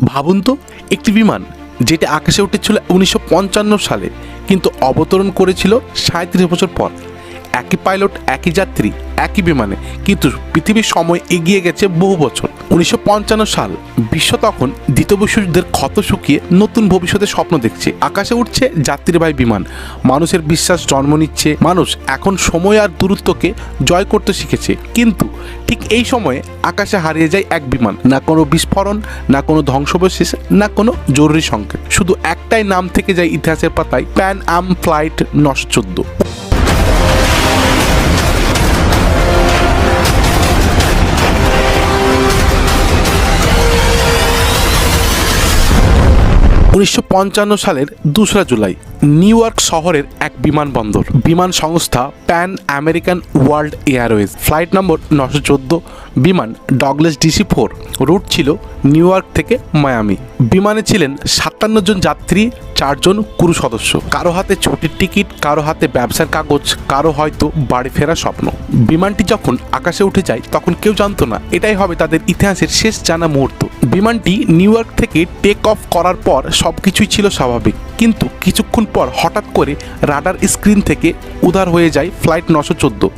ভাবুন তো, একটি বিমান যেটি আকাশে উঠেছিল 1955 সালে কিন্তু অবতরণ করেছিল 37 বছর পর। একই পাইলট, একই যাত্রী, একই বিমানে, কিন্তু পৃথিবীর সময় এগিয়ে গেছে বহু বছর। 1955 সাল, বিশ্ব তখন দ্বিতীয় বিশ্বযুদ্ধের ক্ষত শুকিয়ে নতুন ভবিষ্যতের স্বপ্ন দেখছে। আকাশে উঠছে যাত্রীবাহী বিমান, মানুষের বিশ্বাস জন্ম নিচ্ছে। মানুষ এখন সময় আর দূরত্বকে জয় করতে শিখেছে। কিন্তু ঠিক এই সময়ে আকাশে হারিয়ে যায় এক বিমান। না কোনো বিস্ফোরণ, না কোনো ধ্বংসাবশেষ, না কোনো জরুরি সংকেত, শুধু একটাই নাম থেকে যায় ইতিহাসের পাতায়, প্যান আম ফ্লাইট 914। 1955 সালের 2রা জুলাই নিউ ইয়র্ক শহরের এক বিমানবন্দর, বিমান সংস্থা pan American world Airways, flight নম্বর 914, বিমান ডগলাস DC-4, রুট ছিল নিউ ইয়র্ক থেকে মায়ামি। বিমানে ছিলেন 57 জন যাত্রী, 4 জন ক্রু সদস্য। কারো হাতে ছুটির টিকিট, কারো হাতে ব্যবসার কাগজ, কারো হয়তো বাড়ি ফেরার স্বপ্ন। বিমানটি যখন আকাশে উঠে যায় তখন কেউ জানতো না এটাই হবে তাদের ইতিহাসের শেষ জানা মুহূর্ত। বিমানটি নিউ ইয়র্ক থেকে টেক অফ করার পর সবকিছুই ছিল স্বাভাবিক, কিন্তু কিছুক্ষণ পর হঠাৎ করে রাডার স্ক্রিন থেকে উধার হয়ে যায় ফ্লাইট 914।